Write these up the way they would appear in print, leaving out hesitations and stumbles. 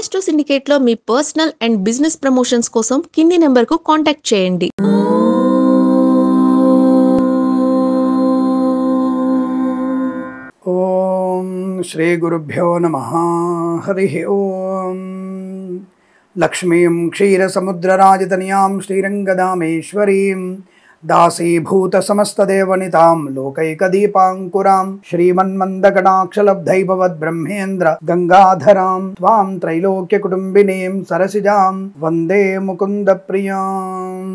Astro సిండికేట్లో మీ personal and business promotions కోసం కింది నెంబర్కు కాంటాక్ట్ చేయండి. ఓం శ్రీ గురుభ్యో నమః. హరి ఓం. లక్ష్మీం క్షీరసముద్రరాజతనయాం శ్రీరంగదామేశ్వరీం దాసీభూత సమస్తదేవనితాం లోకైకదీపాంకురాం శ్రీమన్మందకటాక్షలబ్ధైభవద్బ్రహ్మేంద్ర గంగాధరాం త్వాం త్రైలోక్యకుటుంబినీం సరసిజాం వందే ముకుంద ప్రియాం.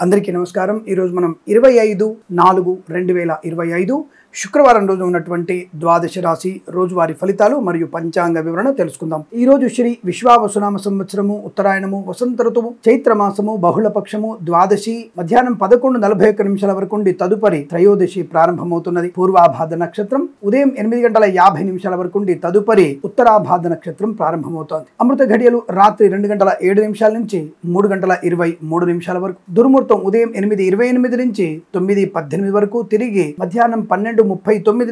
అందరికీ నమస్కారం. ఈరోజు మనం 25/4/2025 శుక్రవారం రోజు ఉన్నటువంటి ద్వాదశ రాశి రోజువారీ ఫలితాలు మరియు పంచాంగ వివరణ తెలుసుకుందాం. ఈ రోజు శ్రీ విశ్వావసునామ సంవత్సరము, ఉత్తరాయణము, వసంత ఋతువు, చైత్రమాసము, బహుళపక్షము, ద్వాదశి మధ్యాహ్నం 11:41 వరకు ఉండి తదుపరి త్రయోదశి ప్రారంభమవుతున్నది. పూర్వాభాద నక్షత్రం ఉదయం 8:50 వరకు ఉండి తదుపరి ఉత్తరాభాద నక్షత్రం ప్రారంభమవుతోంది. అమృత ఘడియలు రాత్రి 2:07 నుంచి 3:23 వరకు. దుర్ముహూర్తం ఉదయం 8:28 నుంచి 9:18 వరకు. తిరిగి మధ్యాహ్నం 12:39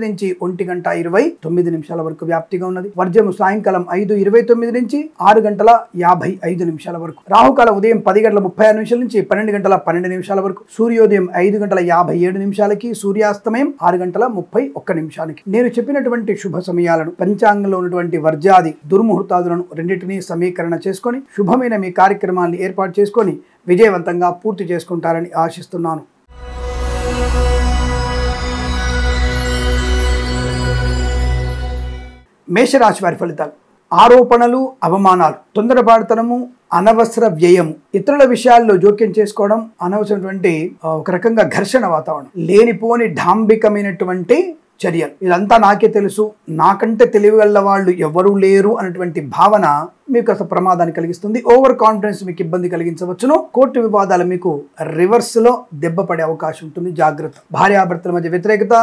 నుంచి 1:29 వరకు వ్యాప్తిగా ఉన్నది. వర్జము సాయంకాలం 5:29 నుంచి 6:55 వరకు. రాహుకాలం ఉదయం 10:36 నుంచి 12:12 వరకు. సూర్యోదయం 5:57 సూర్యాస్తమయం 6:31. నేను చెప్పినటువంటి శుభ సమయాలను, పంచాంగంలో ఉన్నటువంటి వర్జాది దుర్ముహూర్తాదులను రెండింటినీ సమీకరణ చేసుకొని శుభమైన మీ కార్యక్రమాన్ని ఏర్పాటు చేసుకొని విజయవంతంగా పూర్తి చేసుకుంటారని ఆశిస్తున్నాను. మేషరాశి వారి ఫలితాలు. ఆరోపణలు, అవమానాలు, తొందరపాటుతనము, అనవసర వ్యయము, ఇతరుల విషయాల్లో జోక్యం చేసుకోవడం, అనవసరమైనటువంటి ఒక రకంగా ఘర్షణ వాతావరణం, లేనిపోని డాంబికమైనటువంటి చర్యలు, ఇదంతా నాకే తెలుసు, నాకంటే తెలివిగల వాళ్ళు ఎవరూ లేరు అన్నటువంటి భావన మీకు అసలు ప్రమాదాన్ని కలిగిస్తుంది. ఓవర్ కాన్ఫిడెన్స్ మీకు ఇబ్బంది కలిగించవచ్చును. కోర్టు వివాదాలు మీకు రివర్స్ లో దెబ్బ పడే అవకాశం ఉంటుంది. జాగ్రత్త. భార్యాభర్తల మధ్య వ్యతిరేకత,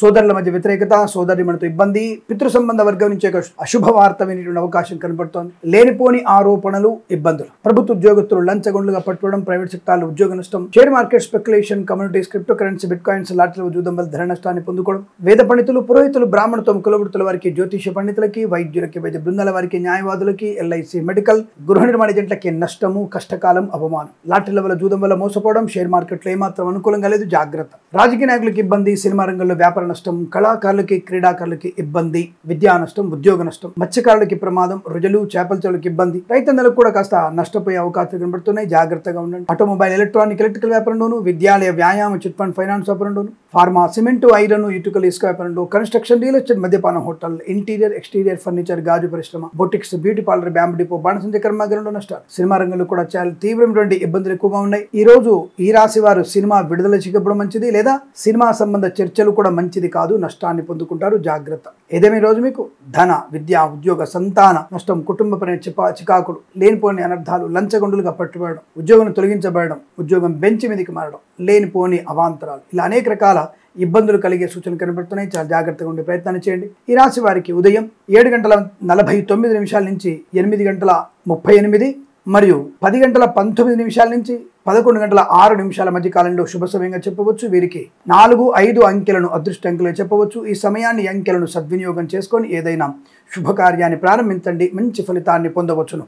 సోదరుల మధ్య వ్యతిరేకత, సోదరిమణితో ఇబ్బంది, పితృ సంబంధ వర్గం నుంచి ఒక అశుభ వార్త వినేటువంటి అవకాశం కనబడుతోంది. లేనిపోని ఆరోపణలు, ఇబ్బందులు. ప్రభుత్వ ఉద్యోగస్తులు లంచగొండ్లుగా పట్టుకోవడం, ప్రైవేట్ సెక్టార్లో ఉద్యోగ నష్టం, share market speculation, communities, cryptocurrency, bitcoins, లాటరీల జూదం వల్ల ధర నష్టాన్ని పొందుకోవడం. వేద పండితులు, పురోహితులు, బ్రాహ్మణత్వం, కులవృత్తుల వారికి, జ్యోతిష పండితులకి, వైద్యులకి, వైద్య బృందాల వారికి, న్యాయవాదులకి, ఎల్ఐసి, మెడికల్, గృహ నిర్మాణ ఏజెంట్లకి నష్టము, కష్టకాలం, అవమానం. లాటరీల వల్ల జూదం వల్ల మోసపోవడం, షేర్ మార్కెట్లో ఏమాత్రం అనుకూలంగా లేదు. జాగ్రత్త. రాజకీయ నాయకులకి ఇబ్బంది, సినిమా రంగంలో వ్యాపార నష్టం, కళాకారులకి, క్రీడాకారులకి ఇబ్బంది, విద్యా నష్టం, ఉద్యోగ నష్టం, మత్స్యకారులకి ప్రమాదం, రొజలు, చేపల చెరువులకి ఇబ్బంది, రైతన్నలకు కూడా కాస్త నష్టపోయే అవకాశాలు కనబడుతున్నాయి. జాగ్రత్తగా ఉండండి. ఆటోమొబైల్, ఎలక్ట్రానిక్, ఎలక్ట్రికల్ వ్యాపారంలోను, విద్యాలయ, వ్యాయామ, చిట్ ఫండ్, ఫైనాన్స్ వ్యాపారంలోను, ఫార్మా, సిమెంట్, ఐరన్, ఇటుకలు, ఇసుక వ్యాపారంలో, కన్స్ట్రక్షన్, రియల్ ఎస్టేట్, మద్యపాన, హోటల్, ఇంటీరియర్, ఎక్స్టీరియర్, ఫర్నిచర్, గాజు పరిశ్రమ, boutiques, beauty parlour, bamboo depot, బాణసంచ కర్మాగారంలో నష్టాలు. సినిమా రంగంలో కూడా చాలా తీవ్రమైనటువంటి ఇబ్బందులు ఎక్కువగా ఉన్నాయి. ఈ రోజు ఈ రాశి వారు సినిమా విడుదల చేయకపోవడం మంచిది, లేదా సినిమా సంబంధ చర్చలు కూడా మంచిది కాదు. నష్టాన్ని పొందుకుంటారు. జాగ్రత్త. ఏదేమి రోజు మీకు ధన, విద్య, ఉద్యోగ, సంతాన నష్టం, కుటుంబపరమైన చికాకులు, లేనిపోని అనర్థాలు, లంచగొండులుగా పట్టుబడడం, ఉద్యోగం తొలగించబడడం, ఉద్యోగం బెంచ్ మీదకి మారడం, లేనిపోని అవాంతరాలు, ఇలా అనేక రకాల ఇబ్బందులు కలిగే సూచనలు కనబడుతున్నాయి. చాలా జాగ్రత్తగా ఉండే ప్రయత్నాన్ని చేయండి. ఈ రాశి వారికి ఉదయం 7:49 నుంచి 8:38 మరియు 10:19 నుంచి 11:06 మధ్య కాలంలో శుభ సమయంగా చెప్పవచ్చు. వీరికి 4, 5 అంకెలను అదృష్ట అంకెలు చెప్పవచ్చు. ఈ సమయాన్ని, అంకెలను సద్వినియోగం చేసుకొని ఏదైనా శుభకార్యాన్ని ప్రారంభించండి. మంచి ఫలితాన్ని పొందవచ్చును.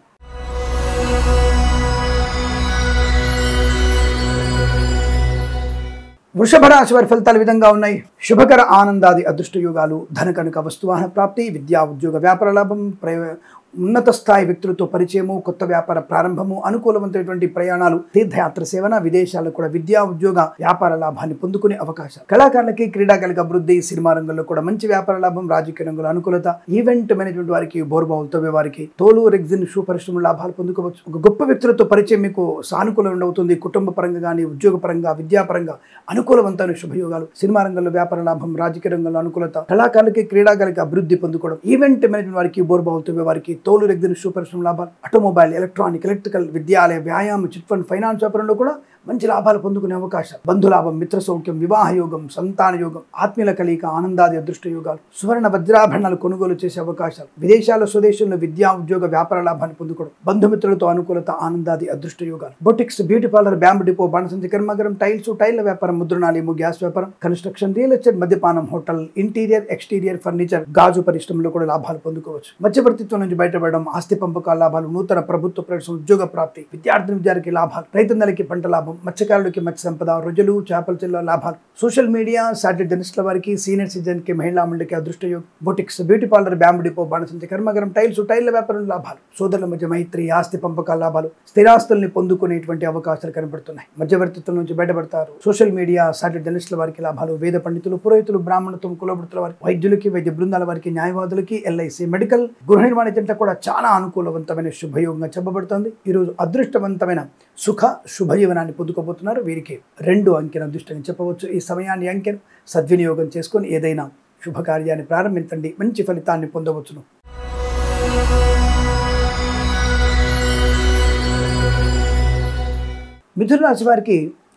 వృషభ రాశి వారి ఫలితాలు విధంగా ఉన్నాయి. శుభకర, ఆనందాది అదృష్ట యోగాలు, ధన కనుక వస్తువాహన ప్రాప్తి, విద్యా, ఉద్యోగ, వ్యాపార లాభం, ఉన్నత స్థాయి వ్యక్తులతో పరిచయము, కొత్త వ్యాపార ప్రారంభము, అనుకూలవంతమైనటువంటి ప్రయాణాలు, తీర్థయాత్ర సేవన, విదేశాల్లో కూడా విద్యా, ఉద్యోగ, వ్యాపార లాభాన్ని పొందుకునే అవకాశాలు. కళాకారులకి, క్రీడాకారులకు అభివృద్ధి, సినిమా రంగంలో కూడా మంచి వ్యాపార లాభం, రాజకీయ రంగంలో అనుకూలత, ఈవెంట్ మేనేజ్మెంట్ వారికి, బోర్బావులు తవ్వే వారికి, తోలు, రెగ్జిన్, షూ పరిశ్రమ లాభాలు పొందుకోవచ్చు. ఒక గొప్ప వ్యక్తులతో పరిచయం మీకు సానుకూలంగా ఉండవుతుంది. కుటుంబ పరంగా కానీ, ఉద్యోగ పరంగా, విద్యాపరంగా అనుకూలవంతమైన శుభయోగాలు, సినిమా రంగంలో వ్యాపార లాభం, రాజకీయ రంగంలో అనుకూలత, కళాకారులకి, క్రీడాకారులకి అభివృద్ధి పొందుకోవడం, ఈవెంట్ మేనేజ్మెంట్ వారికి, బోర్బావులు తవ్వే వారికి, తోలు, రెగ్జిన్, షూ పరిశ్రమ లాభాలు, ఆటోమొబైల్, ఎలక్ట్రానిక్, ఎలక్ట్రికల్, విద్యాలయ, వ్యాయామ, చిట్ ఫండ్, ఫైనాన్స్ వ్యాపారంలో కూడా మంచి లాభాలు పొందుకునే అవకాశం, బంధులాభం, మిత్ర సౌఖ్యం, వివాహ యోగం, సంతాన యోగం, ఆత్మీయుల కలియిక, ఆనందాది అదృష్ట యోగాలు, సువర్ణ వజ్రాభరణాలు కొనుగోలు చేసే అవకాశాలు, విదేశాల్లో స్వదేశంలో విద్యా ఉద్యోగ వ్యాపార లాభాన్ని పొందుకోవడం, బంధుమిత్రులతో అనుకూలత, ఆనందాది అదృష్ట యోగాలు, boutiques, beauty parlour, bamboo depot, బాణసంచి కర్మాగారం, టైళ్ల వ్యాపారం, ముద్రణాలయము, గ్యాస్ వ్యాపారం, కన్స్ట్రక్షన్, రియల్ ఎస్టేట్, మద్యపానం, హోటల్, ఇంటీరియర్, ఎక్స్టీరియర్, ఫర్నిచర్, గాజు పరిశ్రమలో కూడా లాభాలు పొందుకోవచ్చు. మధ్యవర్తిత్వం నుంచి బయటపడడం, ఆస్తి పంపకాల లాభాలు, నూతన ప్రభుత్వ ప్రవేశం, ఉద్యోగ ప్రాప్తి, విద్యార్థికి లాభాలు, రైతన్నలకి పంట లాభం, మత్స్యకారులకి మత్స్య సంపద, రొయ్యలు, చేపల చెల్ల లాభాలు, సోషల్ మీడియా, సాటిలైట్ జర్నలిస్టుల వారికి, సీనియర్ సిటిజన్ కి, మహిళా మండలికి అదృష్ట యోగం, boutiques, beauty parlour, bamboo depot, బాణసంచి కర్మాగారం, టైళ్ల వ్యాపారం లాభాలు, సోదరుల మధ్య మైత్రి, ఆస్తి పంపకాల లాభాలు, స్థిరాస్తుల్ని పొందుకునేటువంటి అవకాశాలు కనబడుతున్నాయి. మధ్యవర్తిత్వం నుంచి బయటపడతారు. సోషల్ మీడియా, సాటిలైట్ జర్నలిస్టుల వారికి లాభాలు, వేద పండితులు, పురోహితులు, బ్రాహ్మణత్వం, కులవృత్తుల వారికి, వైద్యులకి, వైద్య బృందాల వారికి, న్యాయవాదులకి, ఎల్ఐసి, మెడికల్, గృహ నిర్మాణ జంట కూడా చాలా అనుకూలవంతమైన శుభయోగంగా చెప్పబడుతుంది. ఈరోజు అదృష్టవంతమైన సుఖ శుభజీవనాన్ని పొందుకోబోతున్నారు. వీరికి 2 అంకెను అదృష్టంగా చెప్పవచ్చు. ఈ సమయాన్ని అంకెను సద్వినియోగం చేసుకొని ఏదైనా శుభకార్యాన్ని ప్రారంభించండి, మంచి ఫలితాన్ని పొందవచ్చును. మిథున రాశి వారికి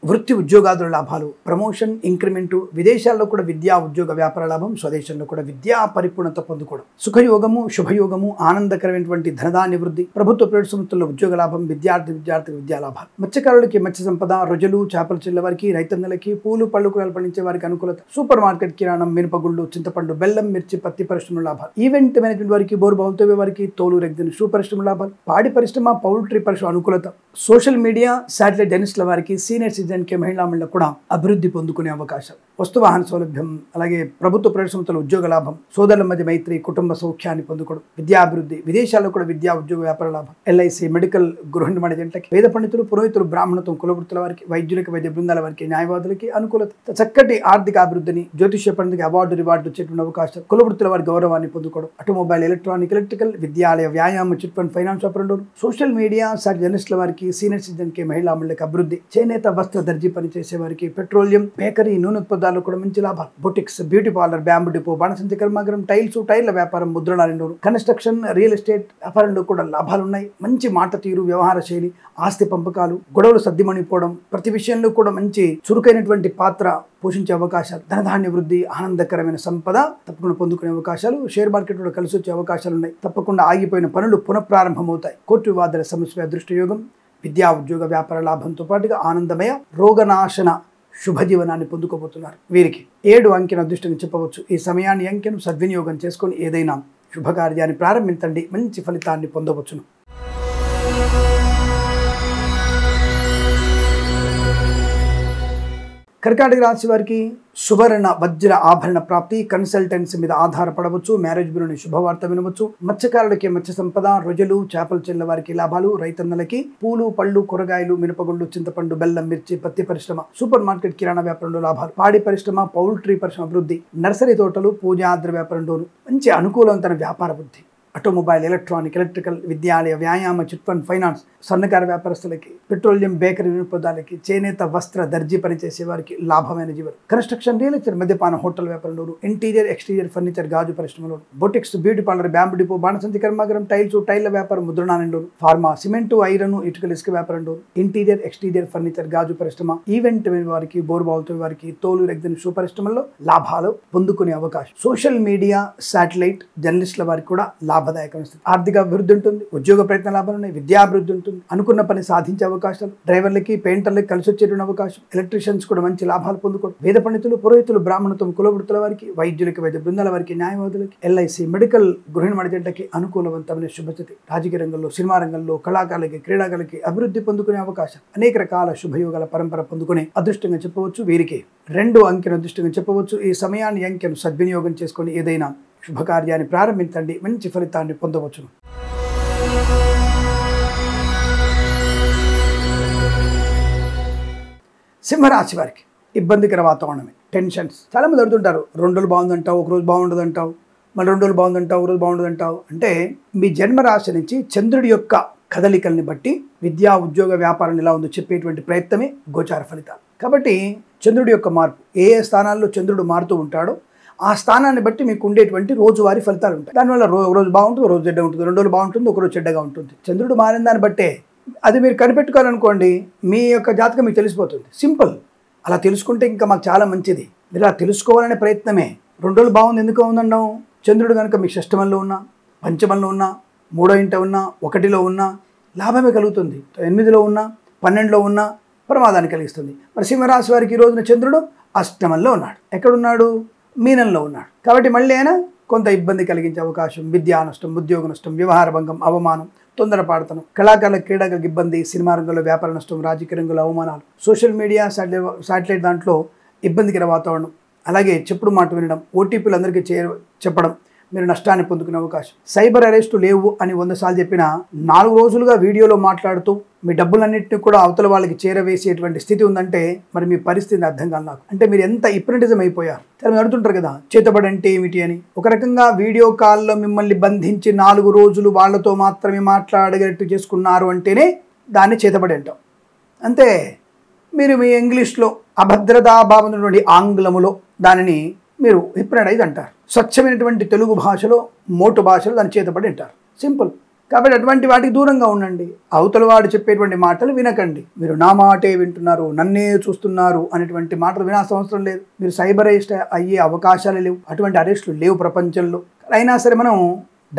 వృత్తి ఉద్యోగాదుల లాభాలు, ప్రమోషన్, ఇంక్రిమెంటు, విదేశాల్లో కూడా విద్యా ఉద్యోగ వ్యాపార లాభం, స్వదేశంలో కూడా విద్యా పరిపూర్ణత పొందుకోవడం, సుఖయోగము, శుభయోగము, ఆనందకరమైనటువంటి ధనధాన్య వృద్ధి, ప్రభుత్వ ప్రైవేట్ సంస్థల్లో ఉద్యోగ లాభం, విద్యార్థికి విద్యా లాభాలు, మత్స్యకారులకి మత్స్య సంపద, రొయ్యలు, చేపల చెల్ల వారికి, రైతన్నలకి, పూలు పళ్ళు కూరలు పండించే వారికి అనుకూలత, సూపర్ మార్కెట్ కిరాణం, మినపగుళ్ళు, చింతపండు, బెల్లం, మిర్చి, పత్తి పరిశ్రమ లాభాలు, ఈవెంట్ మేనేజ్మెంట్ వారికి, బోరు బావులతో వారికి, తోలు రెగ్జిన్ షూ పరిశ్రమ లాభాలు, పాడి పరిశ్రమ, పౌల్ట్రీ పరిశ్రమ అనుకూలత, సోషల్ మీడియా, సాటిలైట్ జర్నలిస్టుల వారికి, సీనియర్ సిటిజన్ కి, మహిళా మండలి కూడా అభివృద్ధి పొందుకునే అవకాశం, వస్తు వాహన సౌలభ్యం, అలాగే ప్రభుత్వ ప్రైవేట్ సంస్థల ఉద్యోగ లాభం, సోదరుల మధ్య మైత్రి, కుటుంబ సౌఖ్యాన్ని పొందుకోవడం, విద్యాభివృద్ధి, విదేశాల్లో కూడా విద్యా ఉద్యోగ వ్యాపార లాభం, ఎల్ఐసి, మెడికల్, గృహ నిర్మాణ జంటకి, వేద పండితులు, పురోహితులు, బ్రాహ్మణత్వం, కులవృత్తుల వారికి, వైద్యులకి, వైద్య బృందాల వారికి, న్యాయవాదులకి అనుకూలత, చక్కటి ఆర్థిక అభివృద్ధిని, జ్యోతిష్య పండితులకి అవార్డు రివార్డు వచ్చేటువంటి అవకాశం, కులవృత్తుల వారి గౌరవాన్ని పొందుకోవడం, ఆటోమొబైల్, ఎలక్ట్రికల్, విద్యాలయ, వ్యాయామ, చిట్ ఫండ్, ఫైనాన్స్ వ్యాపారంలో, సోషల్ మీడియా, సాటి జర్నలిస్టుల వారికి, సీనియర్ సిటిజన్ కి, మహిళా మండలికి అభివృద్ధి, చేనేత, వస్త్ర, దర్జీ పనిచేసే వారికి, పెట్రోలియం, బేకరీ, నూనె ఉత్పత్తులు కూడా మంచి లాభాలు, boutiques, beauty parlour, bamboo depot, బాణసంచి కర్మాగారం, టైళ్ల వ్యాపారం, ముద్రణాలయంలో, కన్స్ట్రక్షన్, రియల్ ఎస్టేట్ వ్యాపారంలో కూడా లాభాలు ఉన్నాయి. మంచి మాట తీరు, వ్యవహార శైలి, ఆస్తి పంపకాలు, గొడవలు సర్దిమణిపోవడం, ప్రతి విషయంలో కూడా మంచి చురుకైనటువంటి పాత్ర పోషించే అవకాశాలు, ధనధాన్య వృద్ధి, ఆనందకరమైన సంపద తప్పకుండా పొందుకునే అవకాశాలు, షేర్ మార్కెట్ కూడా కలిసి వచ్చే అవకాశాలు ఉన్నాయి. తప్పకుండా ఆగిపోయిన పనులు పునఃప్రారంభమవుతాయి. కోర్టు వివాదాల సమస్య అదృష్ట యోగం, విద్యా ఉద్యోగ వ్యాపార లాభంతో పాటుగా ఆనందమయ రోగనాశన శుభజీవనాన్ని పొందుకోబోతున్నారు. వీరికి 7 అంకెను అదృష్టంగా చెప్పవచ్చు. ఈ సమయాన్ని అంకెను సద్వినియోగం చేసుకొని ఏదైనా శుభకార్యాన్ని ప్రారంభించండి, మంచి ఫలితాన్ని పొందవచ్చును. కర్కాటక రాశి వారికి సువర్ణ వజ్ర ఆభరణ ప్రాప్తి, కన్సల్టెన్సీ మీద ఆధారపడవచ్చు, మ్యారేజ్ బ్యూరోని శుభవార్త వినవచ్చు, మత్స్యకారులకి మత్స్య సంపద, రొయ్యలు, చేపల చెల్ల వారికి లాభాలు, రైతన్నలకి పూలు పళ్ళు కూరగాయలు, మినపగుళ్ళు, చింతపండు, బెల్లం, మిర్చి, పత్తి పరిశ్రమ, సూపర్ మార్కెట్ కిరాణా వ్యాపారంలో లాభాలు, పాడి పరిశ్రమ, పౌల్ట్రీ పరిశ్రమ అభివృద్ధి, నర్సరీ తోటలు, పూజాద్ర వ్యాపారంలోను మంచి అనుకూలవంతమైన వ్యాపార వృద్ధి, ఆటోమొబైల్, ఎలక్ట్రికల్, విద్యాలయ, వ్యాయామ, చిట్ ఫండ్, ఫైనాన్స్, సన్నకారు వ్యాపారస్తులకి, పెట్రోలియం, బేకరీ వినోదాలకి, చేనేత, వస్త్ర, దర్జీ పనిచేసే వారికి లాభమైన జీవనం, కన్స్ట్రక్షన్, రియల్ ఎస్టేట్, మద్యపాన, హోటల్ వ్యాపారంలోను, ఇంటీరియర్, ఎక్స్టీరియర్, ఫర్నిచర్, గాజు పరిశ్రమలోను, boutiques, beauty parlour, bamboo depot, బాణసంచి కర్మాగారం, టైళ్ల వ్యాపారం, ముద్రణాలయంలోను, ఫార్మా, సిమెంటు, ఐరన్, ఇసుక వ్యాపారంలోను, ఇంటీరియర్, ఎక్స్టీరియర్, ఫర్నిచర్, గాజు పరిశ్రమ, ఈవెంట్ వారికి, బోరుబావులతో వారికి, తోలు రెగ్జిన్ షూ పరిశ్రమల్లో లాభాలు పొందుకునే అవకాశం, సోషల్ మీడియా, సాటిలైట్ జర్నలిస్టుల వారికి కూడా లాభదాయకమైన స్థితి, ఆర్థిక అభివృద్ధి ఉంటుంది, ఉద్యోగ ప్రయత్న లాభాలు ఉన్నాయి, విద్యాభివృద్ధి ఉంటుంది, అనుకున్న పని సాధించే అవకాశాలు, డ్రైవర్లకి, పెయింటర్లకి కలిసి వచ్చేటువంటి అవకాశం, ఎలక్ట్రీషియన్స్ కూడా మంచి లాభాలు పొందుకోవడం, వేద పండితులు, పురోహితులు, బ్రాహ్మణత్వం, కులవృత్తుల వారికి, వైద్యులకి, వైద్య బృందాల వారికి, న్యాయవాదులకి, ఎల్ఐసి, మెడికల్, గృహ నిర్మాణ జంటకి అనుకూలవంతమైన శుభస్థితి, రాజకీయ రంగంలో, సినిమా రంగంలో, కళాకారులకి, క్రీడాకారులకి అభివృద్ధి పొందుకునే అవకాశం, అనేక రకాల శుభయోగాల పరంపర పొందుకునే అదృష్టంగా చెప్పవచ్చు. వీరికి 2 అంకెను అదృష్టంగా చెప్పవచ్చు. ఈ సమయాన్ని అంకెను సద్వినియోగం చేసుకొని ఏదైనా శుభకార్యాన్ని ప్రారంభించండి, మంచి ఫలితాన్ని పొందవచ్చును. సింహరాశి వారికి ఇబ్బందికర వాతావరణమే, టెన్షన్స్, చాలా మంది అడుగుతుంటారు, 2 రోజులు బాగుందంటావు, ఒక రోజు బాగుండదు అంటావు, మళ్ళీ 2 రోజులు బాగుందంటావు, ఒక రోజు బాగుండదు అంటావు. అంటే మీ జన్మరాశి నుంచి చంద్రుడి యొక్క కదలికల్ని బట్టి విద్యా ఉద్యోగ వ్యాపారం ఎలా ఉందో చెప్పేటువంటి ప్రయత్నమే గోచార ఫలితాలు. కాబట్టి చంద్రుడి యొక్క మార్పు, ఏ ఏ స్థానాల్లో చంద్రుడు మారుతూ ఉంటాడో ఆ స్థానాన్ని బట్టి మీకు ఉండేటువంటి రోజువారీ ఫలితాలు ఉంటాయి. దానివల్ల ఒక రోజు బాగుంటుంది, ఒక రోజు చెడ్డగా ఉంటుంది, 2 రోజులు బాగుంటుంది, ఒక రోజు చెడ్డగా ఉంటుంది. చంద్రుడు మారిన దాన్ని బట్టే అది మీరు కనిపెట్టుకోవాలనుకోండి, మీ యొక్క జాతకం మీకు తెలిసిపోతుంది. సింపుల్. అలా తెలుసుకుంటే ఇంకా మాకు చాలా మంచిది. మీరు అలా తెలుసుకోవాలనే ప్రయత్నమే. 2 రోజులు బాగుంది, ఎందుకు ఉందండం? చంద్రుడు కనుక మీ షష్టమంలో ఉన్నా, పంచమంలో ఉన్నా, 3వ ఇంట ఉన్నా, 1లో ఉన్నా లాభమే కలుగుతుంది. 8లో ఉన్నా, 12లో ఉన్నా ప్రమాదాన్ని కలిగిస్తుంది. మరి సింహరాశి వారికి ఈ రోజున చంద్రుడు అష్టమంలో ఉన్నాడు. ఎక్కడున్నాడు? మీనంలో ఉన్నాడు. కాబట్టి మళ్ళీ ఆయన కొంత ఇబ్బంది కలిగించే అవకాశం, విద్యా నష్టం, ఉద్యోగ నష్టం, వ్యవహార భంగం, అవమానం, తొందరపాటుతనం, కళాకారుల క్రీడలకు ఇబ్బంది, సినిమా రంగంలో వ్యాపార నష్టం, రాజకీయ రంగంలో అవమానాలు, సోషల్ మీడియా శాటిలైట్ దాంట్లో ఇబ్బందికర వాతావరణం, అలాగే చెప్పుడు మాట వినడం, ఓటీపీలు అందరికీ చెప్పడం, మీరు నష్టాన్ని పొందుకునే అవకాశం. సైబర్ అరెస్టు లేవు అని 100 సార్లు చెప్పినా 4 రోజులుగా వీడియోలో మాట్లాడుతూ మీ డబ్బులన్నింటినీ కూడా అవతల వాళ్ళకి చేరవేసేటువంటి స్థితి ఉందంటే మరి మీ పరిస్థితి అర్థం కాదు నాకు. అంటే మీరు ఎంత హిప్నటిజం అయిపోయారు. చాలా మంది అడుగుతుంటారు కదా, చేతబడి అంటే ఏమిటి అని. ఒక రకంగా వీడియో కాల్లో మిమ్మల్ని బంధించి 4 రోజులు వాళ్ళతో మాత్రమే మాట్లాడగట్టు చేసుకున్నారు అంటేనే దాన్ని చేతబడి అంటాం. అంతే. మీరు మీ ఇంగ్లీష్లో అభద్రతాభావం ఉన్నటువంటి ఆంగ్లములో దానిని మీరు హిప్నటైజ్ అంటారు. స్వచ్ఛమైనటువంటి తెలుగు భాషలో, మోటు భాషలో దాన్ని చేతబడి అంటారు. సింపుల్. కాబట్టి అటువంటి వాటికి దూరంగా ఉండండి. అవతల వాడు చెప్పేటువంటి మాటలు వినకండి. మీరు నా మాటే వింటున్నారు, నన్నే చూస్తున్నారు అనేటువంటి మాటలు వినాల్సిన అవసరం లేదు. మీరు సైబర్ అరెస్ట్ అయ్యే అవకాశాలు లేవు, అటువంటి అరెస్టులు లేవు ప్రపంచంలో. అయినా సరే మనం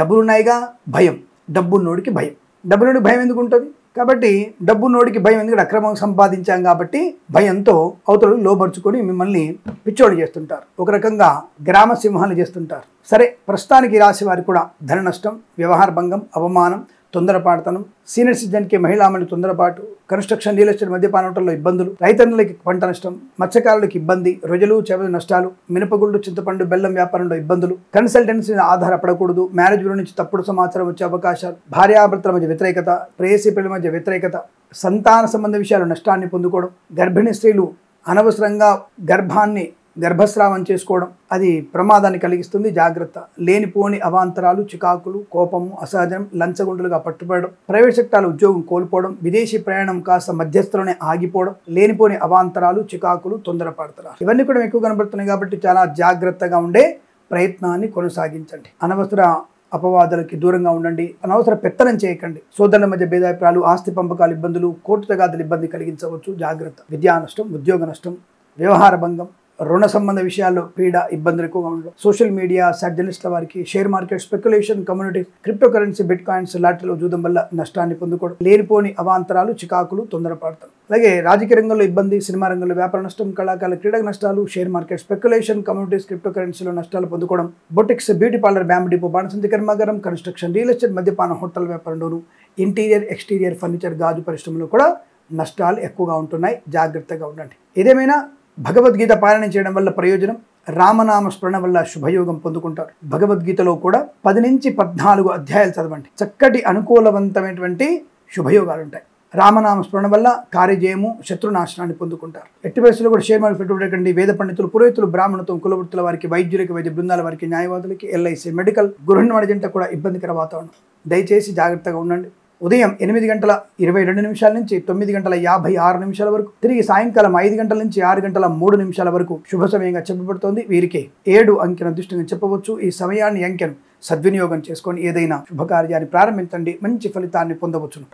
డబ్బులున్నాయిగా భయం, డబ్బున్నోడికి భయం. డబ్బున్నోడికి భయం ఎందుకు ఉంటుంది? కాబట్టి డబ్బున్నోడికి భయం ఎందుకంటే అక్రమంగా సంపాదించాం కాబట్టి భయంతో అవతలు లోబరుచుకొని మిమ్మల్ని పిచ్చోళ్ళు చేస్తుంటారు. ఒక రకంగా గ్రామ సింహాలు చేస్తుంటారు. సరే, ప్రస్తుతానికి ఈ రాశి వారికి కూడా ధన నష్టం, వ్యవహార భంగం, అవమానం, తొందరపాటుతనం, సీనియర్ సిటిజన్కి మహిళామణి తొందరపాటు, కన్స్ట్రక్షన్, రియల్ ఎస్టేట్, మద్యపానంలో ఇబ్బందులు, రైతన్నులకి పంట నష్టం, మత్స్యకారులకి ఇబ్బంది, రొయ్యలు, చేపల నష్టాలు, మినపగుళ్ళు, చింతపండు, బెల్లం వ్యాపారంలో ఇబ్బందులు, కన్సల్టెన్సీ ఆధారపడకూడదు, మ్యారేజ్ బ్యూరో నుంచి తప్పుడు సమాచారం వచ్చే అవకాశాలు, భార్యాభర్తల మధ్య వ్యతిరేకత, ప్రేయసీ పిల్లల మధ్య వ్యతిరేకత, సంతాన సంబంధ విషయాలు నష్టాన్ని పొందుకోవడం, గర్భిణీ స్త్రీలు అనవసరంగా గర్భస్రావం చేసుకోవడం, అది ప్రమాదాన్ని కలిగిస్తుంది. జాగ్రత్త. లేనిపోని అవాంతరాలు, చికాకులు, కోపము, అసహజం, లంచగొండులుగా పట్టుబడడం, ప్రైవేట్ సెక్టార్లో ఉద్యోగం కోల్పోవడం, విదేశీ ప్రయాణం కాస్త మధ్యస్థలోనే ఆగిపోవడం, లేనిపోని అవాంతరాలు, చికాకులు, తొందరపడతారు, ఇవన్నీ కూడా ఎక్కువ కనబడుతున్నాయి. కాబట్టి చాలా జాగ్రత్తగా ఉండే ప్రయత్నాన్ని కొనసాగించండి. అనవసర అపవాదులకి దూరంగా ఉండండి. అనవసర పెత్తనం చేయకండి. సోదరుల మధ్య భేదాభిప్రాయాలు, ఆస్తి పంపకాలు ఇబ్బందులు, కోర్టు తగాదులు ఇబ్బంది కలిగించవచ్చు. జాగ్రత్త. విద్యా నష్టం, ఉద్యోగ నష్టం, వ్యవహార భంగం, రుణ సంబంధ విషయాల్లో పీడ, ఇబ్బందులు ఎక్కువగా ఉండడం, సోషల్ మీడియా జర్నలిస్టుల వారికి share market, speculation, communities, cryptocurrency, bitcoins, లాటరీలో జూదం వల్ల నష్టాన్ని పొందుకోవడం, లేనిపోని అవాంతరాలు, చికాకులు, తొందరపడతారు. అలాగే రాజకీయ రంగంలో ఇబ్బంది, సినిమా రంగంలో వ్యాపార నష్టం, కళాకారుల క్రీడా నష్టాలు, share market, speculation, communities, crypto కరెన్సీలో నష్టాలు పొందుకోవడం, boutiques, beauty parlour, bamboo depot, బాణసంచి కర్మాగారం, కన్స్ట్రక్షన్, రియల్ ఎస్టేట్, మద్యపానం, హోటల్ వ్యాపారంలోను, ఇంటీరియర్, ఎక్స్టీరియర్, ఫర్నిచర్, గాజు పరిశ్రమలో కూడా నష్టాలు ఎక్కువగా ఉంటున్నాయి. జాగ్రత్తగా ఉండండి. ఏదేమైనా భగవద్గీత పారాయణం చేయడం వల్ల ప్రయోజనం, రామనామ స్మరణ వల్ల శుభయోగం పొందుకుంటారు. భగవద్గీతలో కూడా 10 నుంచి 14 అధ్యాయాలు చదవండి. చక్కటి అనుకూలవంతమైనటువంటి శుభయోగాలు ఉంటాయి. రామనామ స్మరణ వల్ల కార్యజయము, శత్రునాశనాన్ని పొందుకుంటారు. ఎట్టి పరిస్థితుల్లో కూడా షేర్ మార్కెట్ పెట్టుబడి, వేద పండితులు, పురోహితులు, బ్రాహ్మణత్వం, కులవృత్తుల వారికి, వైద్యులకి, వైద్య బృందాల వారికి, న్యాయవాదులకి, ఎల్ఐసి, మెడికల్, గృహ నిర్మాణ జంట కూడా ఇబ్బందికర వాతావరణం. దయచేసి జాగ్రత్తగా ఉండండి. ఉదయం 8:22 నుంచి 9:56 వరకు, తిరిగి సాయంకాలం 5 నుంచి 6:03 వరకు శుభ సమయంగా చెప్పబడుతోంది. వీరికి 7 అంకెను అదృష్టంగా చెప్పవచ్చు. ఈ సమయాన్ని, అంకెను సద్వినియోగం చేసుకొని ఏదైనా శుభకార్యాన్ని ప్రారంభించండి. మంచి ఫలితాన్ని పొందవచ్చును.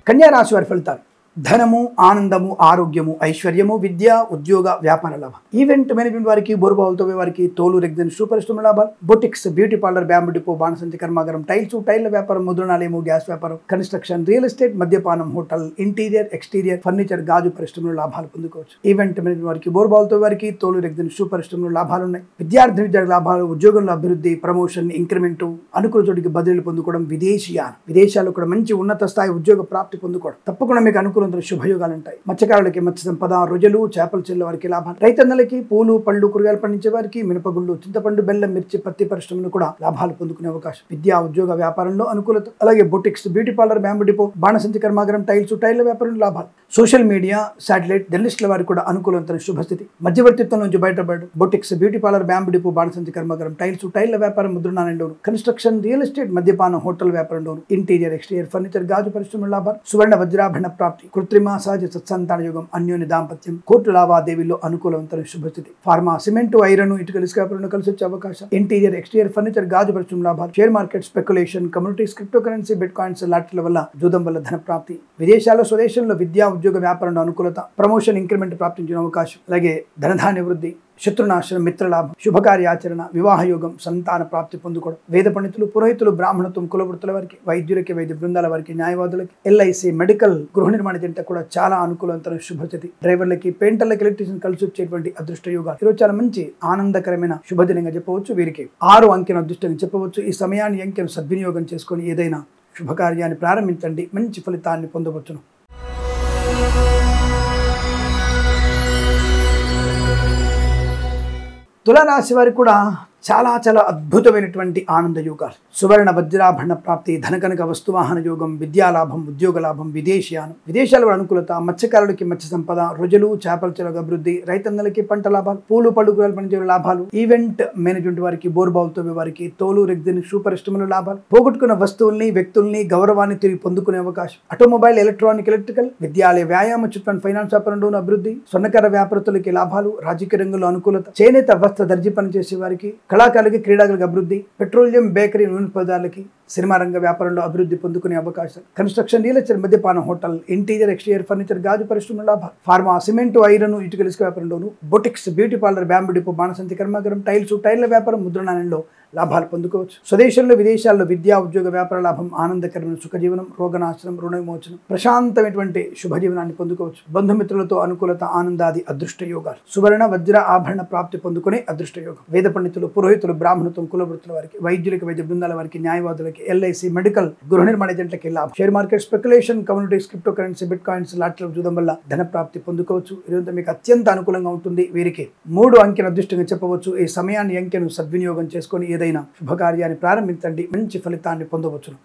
కన్యా రాశి వారి ఫలితాలు. ధనము, ఆనందము, ఆరోగ్యము, ఐశ్వర్యము, విద్య, ఉద్యోగ, వ్యాపార లాభం. ఈవెంట్ మేనేజ్మెంట్ వారికి, బోర్బావులతో వారికి, తోలు, రెగ్జన్, షూ పరిశ్రమ లాభాలు, boutiques, beauty parlour, bamboo depot, బాణసంచి కర్మాగారం, టైల్ల వ్యాపారం, ముద్రణాలయము, గ్యాస్ వ్యాపారం, కన్స్ట్రక్షన్, రియల్ ఎస్టేట్, మద్యపానం, హోటల్, ఇంటీరియర్, ఎక్స్టీరియర్, ఫర్నిచర్, గాజు పరిశ్రమలో లాభాలు పొందుకోవచ్చు. ఈవెంట్ మేనేజ్మెంట్ వారికి, బోర్బావులతో వారికి, తోలు, రెగ్జన్, షూ పరిశ్రమలో లాభాలు ఉన్నాయి. విద్యార్థి లాభాలు, ఉద్యోగంలో అభివృద్ధి, ప్రమోషన్, ఇంక్రిమెంట్, అనుకూల చోటికి బదిలీలు పొందుకోవడం, విదేశీయానం, విదేశాల్లో కూడా మంచి ఉన్నత స్థాయి ఉద్యోగ ప్రాప్తి పొందుకోవడం, తప్పకుండా మీకు అనుకూల శుభయోగాలు ఉంటాయి. మత్స్యకారులకి మత్స్య సంపద, రొయ్యలు, చేపల చెల్ల వారికి లాభాలు, రైతన్నలకి పూలు, పళ్ళు, కూరగాయలు పండించే వారికి, మినపగుళ్ళు, చింతపండు, బెల్లం, మిర్చి, పత్తి పరిశ్రమలు కూడా లాభాలు పొందుకునే అవకాశం. విద్యా, ఉద్యోగ, వ్యాపారంలో అనుకూలత. అలాగే boutiques, beauty parlour, bamboo depot, బాణసంచి కర్మాగారం, టైల్ల వ్యాపారంలో లాభాలు. సోషల్ మీడియా, శాటిలైట్, జర్నలిస్టుల వారికి కూడా అనుకూలవంతమైన శుభస్థితి. మధ్యవర్తిత్వం నుంచి బయటపడు. Boutiques, beauty parlour, bamboo depot, బాణసంచి కర్మాగారం, టైల్ల వ్యాపారం, ముద్రణాలయంలోను, కన్స్ట్రక్షన్, రియల్ ఎస్టేట్, మద్యపానం, హోటల్ వ్యాపారంలోను, ఇంటీరియర్, ఎక్స్టీరియర్, ఫర్నిచర్, గాజు పరిశ్రమల లాభాలు, సువర్ణ వజ్రాభరణ ప్రాప్తి, కృత్రిమ సహజ సత్సంతాన యోగం, అన్యోన్య దాంపత్యం, కోర్టు లావాదేవీల్లో అనుకూలవంతమైన శుభస్థితి. ఫార్మా, సిమెంట్, ఐరన్, ఇటుక, ఇసుక వ్యాపారంలో కలిసి వచ్చే అవకాశం. ఇంటీరియర్, ఎక్స్టీరియర్, ఫర్నిచర్, గాజు పరిశ్రమల లాభాలు, share market, speculation, communities, cryptocurrency, bitcoins, లాటరీల వల్ల, జూదం వల్ల ధన ప్రాప్తి. విదేశాల్లో, స్వదేశంలో విద్యా, ఉద్యోగ, వ్యాపారంలో అనుకూలత, ప్రమోషన్, ఇంక్రిమెంట్ ప్రాప్తించిన అవకాశం. అలాగే ధనధాన్య వృద్ధి, శత్రునాశనం, మిత్రలాభం, శుభకార్యాచరణ, వివాహ యోగం, సంతాన ప్రాప్తి పొందుకోవడం. వేద పండితులు, పురోహితులు, బ్రాహ్మణత్వం, కులవృత్తుల వారికి, వైద్యులకి, వైద్య బృందాల వారికి, న్యాయవాదులకి, ఎల్ఐసి, మెడికల్, గృహ నిర్మాణ జంట కూడా చాలా అనుకూలవంతమైన శుభస్థితి. డ్రైవర్లకి, పెయింటర్లకి, ఎలక్ట్రీషియన్ కలిసి వచ్చేటువంటి అదృష్ట యోగాలు. ఈరోజు చాలా మంచి ఆనందకరమైన శుభదినంగా చెప్పవచ్చు. వీరికి 6 అంకెను అదృష్టంగా చెప్పవచ్చు. ఈ సమయాన్ని అంకెను సద్వినియోగం చేసుకొని ఏదైనా శుభకార్యాన్ని ప్రారంభించండి, మంచి ఫలితాన్ని పొందవచ్చును. తులారాశి వారికి కూడా చాలా అద్భుతమైనటువంటి ఆనంద యోగాలు. సువర్ణ వజ్రాభరణ ప్రాప్తి, ధనకనక వస్తువాహన యోగం, విద్యాలాభం, ఉద్యోగ లాభం, విదేశీయానం, విదేశాల అనుకూలత, మత్స్యకారులకి మత్స్య సంపద, రొజలు, చేపల చెరువు అభివృద్ధి, రైతన్నలకి పంట లాభాలు, పూలు పడుగులు పనిచేయ లాభాలు, ఈవెంట్ మేనేజ్మెంట్ వారికి, బోర్బావులతో వారికి, తోలు, రెగ్జిన్, షూ పరిశ్రమల లాభాలు, పోగొట్టుకున్న వస్తువుల్ని, వ్యక్తుల్ని, గౌరవాన్ని తిరిగి పొందుకునే అవకాశం. ఆటోమొబైల్, ఎలక్ట్రానిక్, ఎలక్ట్రికల్, విద్యాలయ, వ్యాయామ, చిట్ ఫండ్, ఫైనాన్స్ వ్యాపారంలోనూ అభివృద్ధి, స్వర్ణకార వ్యాపారస్తులకి లాభాలు, రాజకీయ రంగంలో అనుకూలత, చేనేత, వస్త్ర, దర్జీ పనిచేసే వారికి, కళాకారులకి, క్రీడాలకు అభివృద్ధి, పెట్రోలియం, బేకరీ, నూనె పదార్థాలకి, సినిమా రంగ వ్యాపారంలో అభివృద్ధి పొందుకునే అవకాశం. కన్స్ట్రక్షన్, రియల్ ఎస్టేట్, మద్యపానం, హోటల్, ఇంటీరియర్, ఎక్స్టీరియర్, ఫర్నిచర్, గాజు పరిశ్రమల లాభాలు, ఫార్మా, సిమెంట్, ఐరన్, ఇటుక, ఇసుక వ్యాపారంలోను, boutiques, beauty parlour, bamboo depot, బాణసంచి కర్మాగారం, టైల్ల వ్యాపారం, ముద్రణాలయంలో లాభాలు పొందుకోవచ్చు. స్వదేశంలో, విదేశాల్లో విద్యా, ఉద్యోగ, వ్యాపార లాభం, ఆనందకరమైన సుఖజీవనం, రోగనాశనం, రుణ విమోచనం, ప్రశాంతమైనటువంటి శుభజీవనాన్ని పొందుకోవచ్చు. బంధుమిత్రులతో అనుకూలత, ఆనందాది అదృష్ట యోగాలు. సువర్ణ వజ్ర ఆభరణ ప్రాప్తి పొందుకునే అదృష్ట యోగం. వేద పండితులు, పురోహితులు, బ్రాహ్మణత్వం, కులవృత్తుల వారికి, వైద్యులకి, వైద్య బృందాల వారికి, న్యాయవాదులకి, ఎల్ఐసి, మెడికల్, గృహ నిర్మాణ జంటలకి లాభం. Share market, speculation, communities, cryptocurrency, bitcoins, లాటరీల జూదం వల్ల ధన ప్రాప్తి పొందుకోవచ్చు. ఇదంతా మీకు అత్యంత అనుకూలంగా ఉంటుంది. వీరికి 3 అంకెను అదృష్టంగా చెప్పవచ్చు. ఈ సమయాన్ని అంకెను సద్వినియోగం చేసుకొని ఏదైనా శుభకార్యాన్ని ప్రారంభించండి, మంచి ఫలితాన్ని పొందవచ్చును.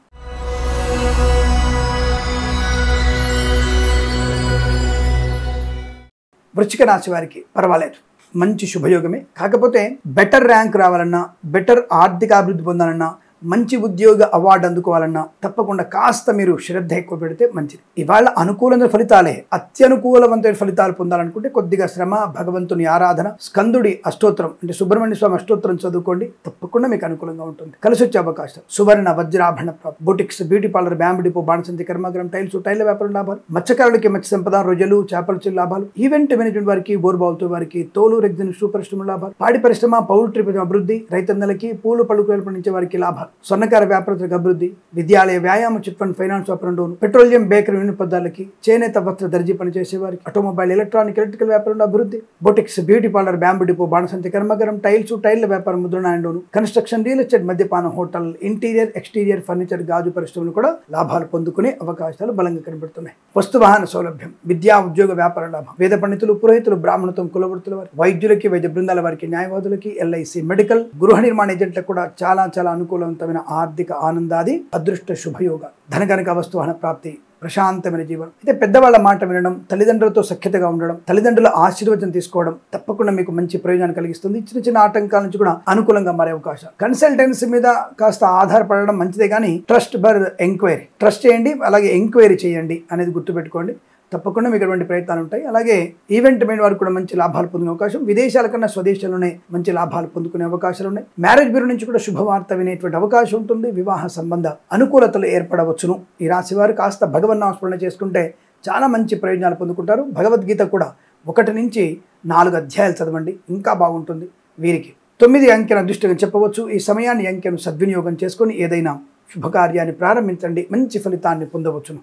వృశ్చిక రాశి వారికి పర్వాలేదు, మంచి శుభయోగమే. కాకపోతే బెటర్ ర్యాంక్ రావాలన్నా, బెటర్ ఆర్థిక అభివృద్ధి పొందాలన్నా, మంచి ఉద్యోగ అవార్డు అందుకోవాలన్నా తప్పకుండా కాస్త మీరు శ్రద్ధ ఎక్కువ పెడితే మంచిది. ఇవాళ అనుకూలమైన ఫలితాలే. అత్యనుకూలవంతమైన ఫలితాలు పొందాలనుకుంటే కొద్దిగా శ్రమ, భగవంతుని ఆరాధన, స్కందుడి అష్టోత్తరం అంటే సుబ్రహ్మణ్య స్వామి అష్టోత్తరం చదువుకోండి, తప్పకుండా మీకు అనుకూలంగా ఉంటుంది. కలిసి వచ్చే అవకాశం. సువర్ణ వజ్రాభరణ ప్రాప్తి, boutiques, beauty parlour, bamboo depot, బాణసంచి కర్మాగారం, టైల్ల వ్యాపారం లాభాలు, మత్స్యకారులకి మత్స్య సంపద, రొజలు, చేపల చెల్లు లాభాలు, ఈవెంట్ మేనేజ్మెంట్ వారికి, బోర్బావులతో వారికి, తోలు, రెగ్జిన్, షూ పరిశ్రమల లాభాలు, పాడి పరిశ్రమ, పౌల్ట్రీ అభివృద్ధి, రైతన్నలకి, పూలు పలుకులు పండించే వారికి లాభాలు, స్వర్ణకార వ్యాపారస్తులకు అభివృద్ధి, విద్యాలయ, వ్యాయామ, చిట్ ఫండ్, ఫైనాన్స్ వ్యాపారంలోను, పెట్రోలియం, బేకరీ, నూనె పదార్థాలకి, చేనేత, వస్త్ర, దర్జీ పనిచేసే వారికి, ఆటోమొబైల్, ఎలక్ట్రానిక్, ఎలక్ట్రికల్ వ్యాపారంలో అభివృద్ధి, boutiques, beauty parlour, bamboo depot, బాణసంచి కర్మాగారం, టైల్ల వ్యాపారం, ముద్రణాలయంలోను, కన్స్ట్రక్షన్, రియల్ ఎస్టేట్, మద్యపానం, హోటల్, ఇంటీరియర్, ఎక్స్టీరియర్, ఫర్నిచర్, గాజు పరిశ్రమలు కూడా లాభాలు పొందుకునే అవకాశాలు బలంగా కనబడుతున్నాయి. వస్తువాహన సౌలభ్యం, విద్యా, ఉద్యోగ, వ్యాపార లాభం. వేద పండితులు, పురోహితులు, బ్రాహ్మణత్వం, కులవృత్తుల వారికి, వైద్యులకి, వైద్య బృందాల వారికి, న్యాయవాదులకి, ఎల్ఐసి, మెడికల్, గృహ నిర్మాణ ఏజెంట్లకు కూడా చాలా అనుకూలవంతమైన ఆర్థిక ఆనందాది అదృష్ట శుభయోగ. ధనకనక వస్తువాహన ప్రాప్తి, ప్రశాంతమైన జీవనం. అయితే పెద్దవాళ్ళ మాట వినడం, తల్లిదండ్రులతో సఖ్యతగా ఉండడం, తల్లిదండ్రుల ఆశీర్వచనం తీసుకోవడం తప్పకుండా మీకు మంచి ప్రయోజనాన్ని కలిగిస్తుంది. చిన్న ఆటంకాల నుంచి కూడా అనుకూలంగా మారే అవకాశం. కన్సల్టెన్సీ మీద కాస్త ఆధారపడడం మంచిదే, కానీ ట్రస్ట్ బర్ ఎంక్వైరీ, ట్రస్ట్ చేయండి, అలాగే ఎంక్వైరీ చేయండి అనేది గుర్తుపెట్టుకోండి. తప్పకుండా మీకు ఎటువంటి ప్రయత్నాలు ఉంటాయి. అలాగే ఈవెంట్ మేనేజ్ వారికి కూడా మంచి లాభాలు పొందే అవకాశం. విదేశాల కన్నా స్వదేశంలోనే మంచి లాభాలు పొందుకునే అవకాశాలు ఉన్నాయి. మ్యారేజ్ బ్యూరో నుంచి కూడా శుభవార్త వినేటువంటి అవకాశం ఉంటుంది. వివాహ సంబంధ అనుకూలతలు ఏర్పడవచ్చును. ఈ రాశి వారు కాస్త భగవన్నామస్మరణ చేసుకుంటే చాలా మంచి ప్రయోజనాలు పొందుకుంటారు. భగవద్గీత కూడా 1 నుంచి 4 అధ్యాయాలు చదవండి, ఇంకా బాగుంటుంది. వీరికి 9 అంకెను అదృష్టంగా చెప్పవచ్చు. ఈ సమయాన్ని అంకెను సద్వినియోగం చేసుకొని ఏదైనా శుభకార్యాన్ని ప్రారంభించండి, మంచి ఫలితాన్ని పొందవచ్చును.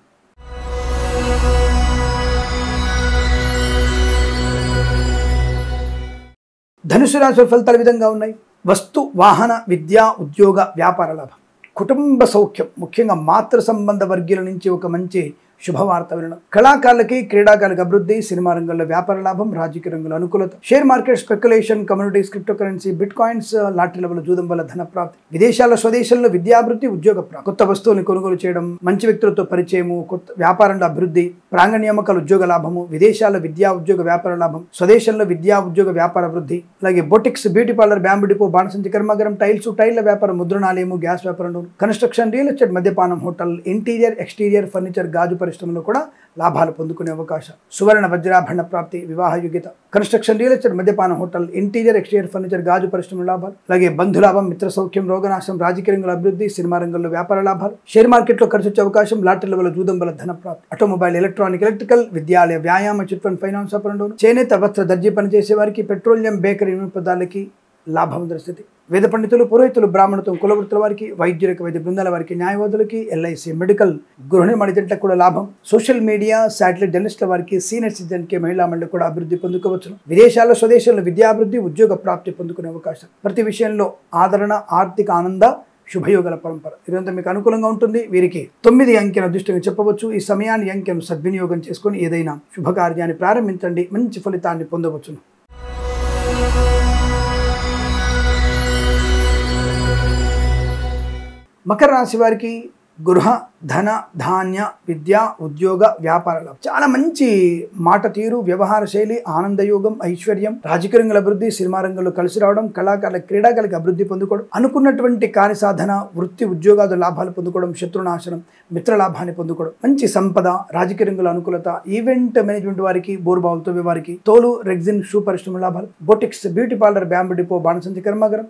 ధనుసు రాశి ఫలితాలు విధంగా ఉన్నాయి. వస్తు, వాహన, విద్యా, ఉద్యోగ, వ్యాపార లాభం. కుటుంబ సౌఖ్యం, ముఖ్యంగా మాతృ సంబంధ వర్గీయుల నుంచి ఒక మంచి శుభవార్త వినడం. కళాకారులకి క్రీడాకారులకు అభివృద్ధి, సినిమా రంగంలో వ్యాపార లాభం, రాజకీయ రంగంలో అనుకూలత, share market speculation, communities, cryptocurrency, bitcoins, లాటరీల వల్ల జూదం వల్ల ధన ప్రాప్తి, విదేశాల్లో స్వదేశంలో విద్యాభివృద్ధి, ఉద్యోగ ప్రాప్తి, కొత్త వస్తువుని కొనుగోలు చేయడం, మంచి వ్యక్తులతో పరిచయము, కొత్త వ్యాపారంలో అభివృద్ధి, ప్రాంగణ నియామకాలు, ఉద్యోగ లాభము, విదేశాల్లో విద్యా ఉద్యోగ వ్యాపార లాభం, స్వదేశంలో విద్యా ఉద్యోగ వ్యాపార అభివృద్ధి, అలాగే boutiques, beauty parlour, bamboo depot, బాణసంచి కర్మాగారం, టైల్ల వ్యాపారం, ముద్రణాలయము, గ్యాస్ వ్యాపారం, కన్స్ట్రక్షన్, రియల్ ఎస్టేట్, మద్యపానం, హోటల్, ఇంటీరియర్, ఎక్స్టీరియర్, ఫర్నిచర్, గాజు పరిశ్రమలో కూడా లాభాలు పొందుకునే అవకాశం, సువర్ణ వజ్రాభరణ ప్రాప్తి, వివాహ యోగ్యత, కన్స్ట్రక్షన్, రియల్ ఎస్టేట్, మద్యపానం, హోటల్, ఇంటీరియర్, ఎక్స్టీరియర్, ఫర్నిచర్, గాజు పరిశ్రమల లాభాలు, అలాగే బంధులాభం, మిత్ర సౌఖ్యం, రోగనాశం, రాజకీయ రంగంలో అభివృద్ధి, సినిమా రంగంలో వ్యాపార లాభాలు, షేర్ మార్కెట్లో ఖర్చు వచ్చే అవకాశం, లాటరీల వల్ల జూదం వల్ల ధన ప్రాప్తి, ఆటోమొబైల్, ఎలక్ట్రానిక్, ఎలక్ట్రికల్, విద్యాలయ, వ్యాయామ, చిట్ ఫండ్, ఫైనాన్స్ వ్యాపారంలో, చేనేత, వస్త్ర, దర్జీ పనిచేసే వారికి, పెట్రోలియం, బేకరీ పదార్థాలకి లాభవంతుల స్థితి, వేద పండితులు, పురోహితులు, బ్రాహ్మణత్వం, కులవృత్తుల వారికి, వైద్యులకు, వైద్య బృందాల వారికి, న్యాయవాదులకి, ఎల్ఐసి, మెడికల్, గృహ నిర్మాణ జంటలకు కూడా లాభం, సోషల్ మీడియా, శాటిలైట్ జర్నలిస్టుల వారికి, సీనియర్ సిటిజన్కి, మహిళా మండలి కూడా అభివృద్ధి పొందుకోవచ్చును, విదేశాల్లో స్వదేశంలో విద్యాభివృద్ధి, ఉద్యోగ ప్రాప్తి పొందుకునే అవకాశం, ప్రతి విషయంలో ఆదరణ, ఆర్థిక ఆనంద, శుభయోగాల పరంపర ఇదంతా మీకు అనుకూలంగా ఉంటుంది. వీరికి 9 అంకెను అదృష్టంగా చెప్పవచ్చు. ఈ సమయాన్ని అంకెను సద్వినియోగం చేసుకొని ఏదైనా శుభకార్యాన్ని ప్రారంభించండి, మంచి ఫలితాన్ని పొందవచ్చును. మకర రాశి వారికి గృహ, ధన, ధాన్య, విద్య, ఉద్యోగ, వ్యాపార లాభం, చాలా మంచి మాట తీరు, వ్యవహార శైలి, ఆనందయోగం, ఐశ్వర్యం, రాజకీయ రంగంలో అభివృద్ధి, సినిమా రంగంలో కలిసి రావడం, కళాకారుల, క్రీడాకారులకు అభివృద్ధి పొందుకోవడం, అనుకున్నటువంటి కార్యసాధన, వృత్తి ఉద్యోగాలు లాభాలు పొందుకోవడం, శత్రునాశనం, మిత్ర లాభాన్ని పొందుకోవడం, మంచి సంపద, రాజకీయ రంగంలో అనుకూలత, ఈవెంట్ మేనేజ్మెంట్ వారికి, బోర్బావులతో వారికి, తోలు, రెగ్జిన్, షూ పరిశ్రమ లాభాలు, boutiques, beauty parlour, bamboo depot, బాణసంచి కర్మాగారం,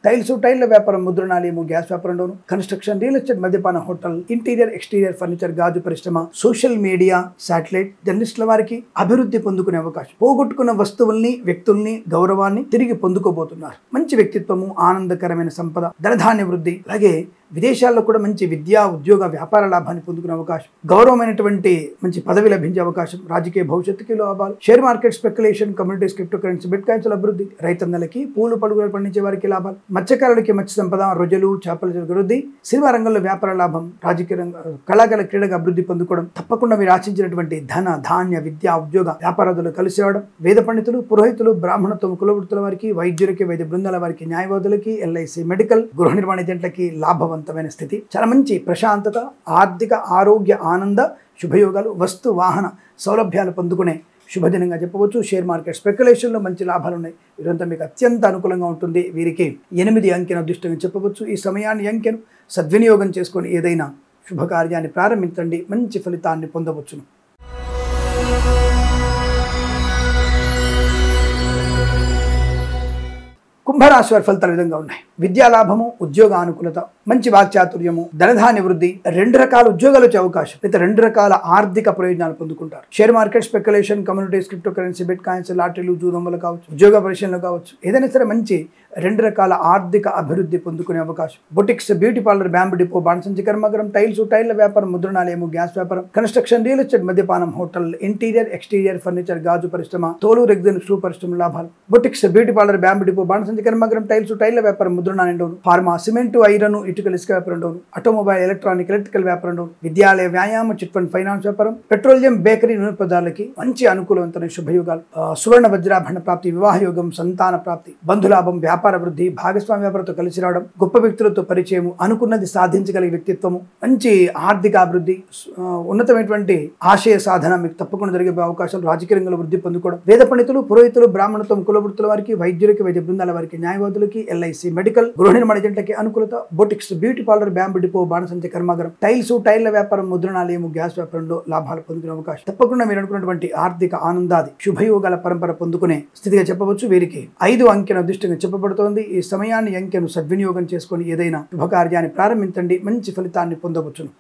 టైల్ల వ్యాపారం, ముద్రణాలయము, గ్యాస్ వ్యాపారంలోను, కన్స్ట్రక్షన్, రియల్ ఎస్టేట్, మద్యపాన, హోటల్, ఇంటీరియర్, ఎక్స్టీరియర్, ఫర్నిచర్, గాజు పరిశ్రమ, సోషల్ మీడియా, శాటిలైట్ జర్నలిస్టుల వారికి అభివృద్ధి పొందుకునే అవకాశం, పోగొట్టుకున్న వస్తువుల్ని, వ్యక్తుల్ని, గౌరవాన్ని తిరిగి పొందుకోబోతున్నారు, మంచి వ్యక్తిత్వము, ఆనందకరమైన సంపద, ధనధాన్య వృద్ధి, అలాగే విదేశాల్లో కూడా మంచి విద్యా ఉద్యోగ వ్యాపార లాభాన్ని పొందుకునే అవకాశం, గౌరవమైనటువంటి మంచి పదవి లభించే అవకాశం, రాజకీయ భవిష్యత్తుకి లాభాలు, share market speculation, communities, cryptocurrency, bit coins అభివృద్ధి, రైతన్నలకి, పూలు పడుగులు పండించే వారికి లాభాలు, మత్స్యకారులకి మత్స్య సంపద, రొయ్యలు, చేపల అభివృద్ధి, సినిమా రంగంలో వ్యాపార లాభం, రాజకీయ రంగ, కళాకారుల, క్రీడగా అభివృద్ధి పొందుకోవడం, తప్పకుండా మీరు ఆశించినటువంటి ధన, ధాన్య, విద్య, ఉద్యోగ, వ్యాపారాదులు కలిసి రావడం, వేద పండితులు, పురోహితులు, బ్రాహ్మణత్వం, కులవృత్తుల వారికి, వైద్యులకి, వైద్య బృందాల వారికి, న్యాయవాదులకి, ఎల్ఐసి, మెడికల్, గృహ నిర్మాణ జంటలకి లాభవంతమైన స్థితి, చాలా మంచి ప్రశాంతత, ఆర్థిక, ఆరోగ్య, ఆనంద, శుభయోగాలు, వస్తు వాహన సౌలభ్యాలు పొందుకునే శుభదినంగా చెప్పవచ్చు. షేర్ మార్కెట్ స్పెక్యులేషన్లో మంచి లాభాలు ఉన్నాయి. ఇదంతా మీకు అత్యంత అనుకూలంగా ఉంటుంది. వీరికి 8 అంకెను అదృష్టంగా చెప్పవచ్చు. ఈ సమయాన్ని అంకెను సద్వినియోగం చేసుకొని ఏదైనా శుభకార్యాన్ని ప్రారంభించండి, మంచి ఫలితాన్ని పొందవచ్చును. కుంభరాశి వారి ఫలితాలు విధంగా ఉన్నాయి. విద్యా లాభము, ఉద్యోగ అనుకూలత, మంచి వాక్చాతుర్యము, ధనధాన్య వృద్ధి, 2 రకాల ఉద్యోగాలు వచ్చే అవకాశం, లేదా 2 రకాల ఆర్థిక ప్రయోజనాలు పొందుకుంటారు. Share market speculation, communities, cryptocurrency, bitcoins, లాటరీలు, జూదం వల్ల కావచ్చు, ఉద్యోగ పరిశీలన కావచ్చు, ఏదైనా సరే మంచి 2 రకాల ఆర్థిక అభివృద్ధి పొందుకునే అవకాశం. Boutiques, beauty parlour, bamboo depot, బాణసంచి కర్మాగారం, టైల్ల వ్యాపారం, ముద్రణాలయము, గ్యాస్ వ్యాపారం, కన్స్ట్రక్షన్, రియల్ ఎస్టేట్, మద్యపానం, హోటల్, ఇంటీరియర్, ఎక్స్టీరియర్, ఫర్నిచర్, గాజు పరిశ్రమ, తోలు, రెగ్జిన్, షూ పరిశ్రమ లాభాలు, boutiques, beauty parlour, bamboo depot, బాణసంచి కర్మాగారం, టైల్ల వ్యాపారం, ముద్రణాలయంలోను, ఫార్మా, సిమెంట్, ఐరన్, ఇటుకలు, ఇసుక వ్యాపారంలోను, ఆటోమొబైల్, ఎలక్ట్రానిక్, ఎలక్ట్రికల్ వ్యాపారంలోను, విద్యాలయ, వ్యాయామ, చిట్ ఫండ్, ఫైనాన్స్ వ్యాపారం, పెట్రోలియం, బేకరీ, నూనె పదార్థాలకి మంచి అనుకూలవంతమైన శుభయోగాలు, సువర్ణ వజ్రాభరణ ప్రాప్తి, వివాహ యోగం, సంతాన ప్రాప్తి, బంధులాభం, వ్యాపార వృద్ధి, భాగస్వామ్య వ్యాపారంతో కలిసి రావడం, గొప్ప వ్యక్తులతో పరిచయం, అనుకున్నది సాధించగలిగే వ్యక్తిత్వము, మంచి ఆర్థిక అభివృద్ధి, ఉన్నతమైనటువంటి ఆశయ సాధన మీకు తప్పకుండా జరిగే అవకాశాలు, రాజకీయ రంగంలో వృద్ధి పొందుకోవడం, వేద పండితులు, పురోహితులు, బ్రాహ్మణత్వం, కులవృత్తుల వారికి, వైద్యులకి, వైద్య బృందాల వారికి, న్యాయవాదులకి, ఎల్ఐసి, మెడికల్, గృహ నిర్మాణ జంటలకి అనుకూలత, boutiques, beauty parlour, bamboo depot, బాణసంచి కర్మాగారం, టైల్ల వ్యాపారం, ముద్రణాలయము, గ్యాస్ వ్యాపారంలో లాభాలు పొందుకునే అవకాశం, తప్పకుండా మీరు అనుకున్నటువంటి ఆర్థిక ఆనందాది శుభయోగాల పరంపర పొందుకునే స్థితిగా చెప్పవచ్చు. వీరికి 5 అంకెను అదృష్టంగా చెప్పబడుతోంది. ఈ సమయాన్ని అంకెను సద్వినియోగం చేసుకొని ఏదైనా శుభకార్యాన్ని ప్రారంభించండి, మంచి ఫలితాన్ని పొందవచ్చును.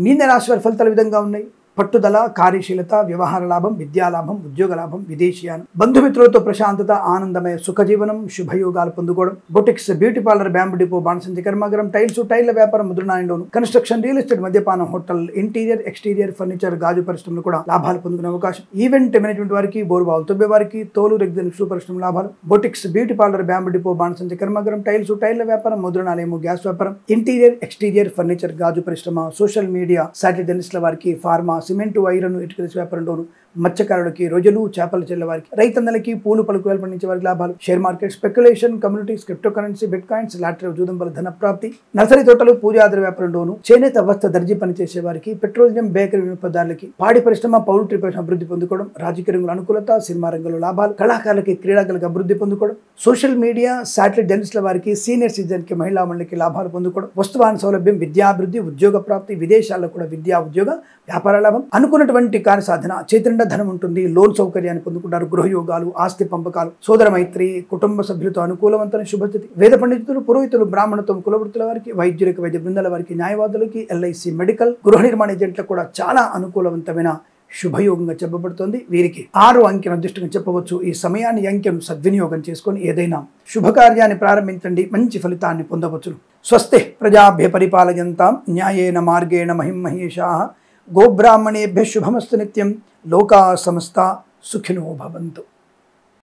మీన రాశి వారి ఫలితాలు విధంగా ఉన్నాయి. పట్టుదల, కార్యశీలత, వ్యవహార లాభం, విద్యా లాభం, ఉద్యోగ లాభం, విదేశీయానం, బంధుమిత్రులతో ప్రశాంతత, ఆనందమయ సుఖజీవనం, శుభయోగాలు పొందుకోవడం. Boutiques, beauty parlour, bamboo depot, బాణసంచి కర్మాగారం, టైల్స్, టైళ్ల వ్యాపారం, ముద్రణాయంలోను, కన్స్ట్రక్షన్, రియల్ ఎస్టేట్, మద్యపానం, హోటల్, ఇంటీరియర్, ఎక్స్టీరియర్, ఫర్నిచర్, గాజు పరిశ్రమలు కూడా లాభాలు పొందుకునే అవకాశం. ఈవెంట్ మేనేజ్మెంట్ వారికి, బోరుబావులు తొబ్బే వారికి, తోలు రెగ్జిన్ షూ పరిశ్రమ లాభాలు. Boutiques, beauty parlour, bamboo depot, బాణసంచి కర్మాగారం, టైల్స్, టైళ్ల వ్యాపారం, ముద్రణాలయము, గ్యాస్ వ్యాపారం, ఇంటీరియర్, ఎక్స్టీరియర్, ఫర్నిచర్, గాజు పరిశ్రమ, సోషల్ మీడియా, శాటిలైట్ జర్నలిస్టుల వారికి, ఫార్మా, సిమెంటు, ఐరన్, ఇటుక వ్యాపారంలోను, మత్స్యకారులకి, రొయ్యలు, చేపల చెల్ల వారికి, రైతన్నలకి, పూలు పలుకులు పండించే వారికి లాభాలు. Share market, speculation, communities, cryptocurrency, bitcoins, lottery, జూదంబల ధన ప్రాప్తి. నర్సరీ తోటలు, పూజాద్ర వ్యాపారంలోను, చేనేత వస్త్ర దర్జీ పనిచేసే వారికి, పెట్రోలియం, బేకరీ వినియోగదారులకి, పాడి పరిశ్రమ, పౌల్ట్రీ పరిశ్రమ అభివృద్ధి పొందుకోవడం. రాజకీయ రంగంలో అనుకూలత, సినిమా రంగంలో లాభాలు. కళాకారులకి, క్రీడాకారులకు అభివృద్ధి పొందుకోవడం. సోషల్ మీడియా, శాటిలైట్ జర్నలిస్టుల వారికి, సీనియర్ సిటిజన్ కి, మహిళా మండలికి లాభాలు పొందుకోవడం. వస్తువాహన సౌలభ్యం, విద్యాభివృద్ధి, ఉద్యోగ ప్రాప్తి, విదేశాల్లో కూడా విద్యా, ఉద్యోగ, వ్యాపార లాభం. అనుకున్నటువంటి కార్యసాధన, చేతినిండా ధనం ఉంటుంది. లోన్ సౌకర్యాన్ని పొందుకుంటారు. గృహయోగాలు, ఆస్తి పంపకాలు, సోదర మైత్రి, కుటుంబ సభ్యులతో అనుకూలవంతమైన శుభస్థితి. వేద పండితులు, పురోహితులు, బ్రాహ్మణత్వం, కులవృత్తుల వారికి, వైద్యులకు, వైద్య బృందాల వారికి, న్యాయవాదులకి, ఎల్ఐసి, మెడికల్, గృహ నిర్మాణ ఏజెంట్లకు కూడా చాలా అనుకూలవంతమైన శుభయోగంగా చెప్పబడుతోంది. వీరికి 6 అంకెను అదృష్టంగా చెప్పవచ్చు. ఈ సమయాన్ని, అంకెను సద్వినియోగం చేసుకొని ఏదైనా శుభకార్యాన్ని ప్రారంభించండి, మంచి ఫలితాన్ని పొందవచ్చు. స్వస్తి ప్రజాభ్య పరిపాలయంతాం న్యాయేన మార్గేణ మహిం మహేషాః. గోబ్రాహ్మణేభ్యః శుభమస్తు నిత్యం. లోకా సమస్తా సుఖినో భవంతు.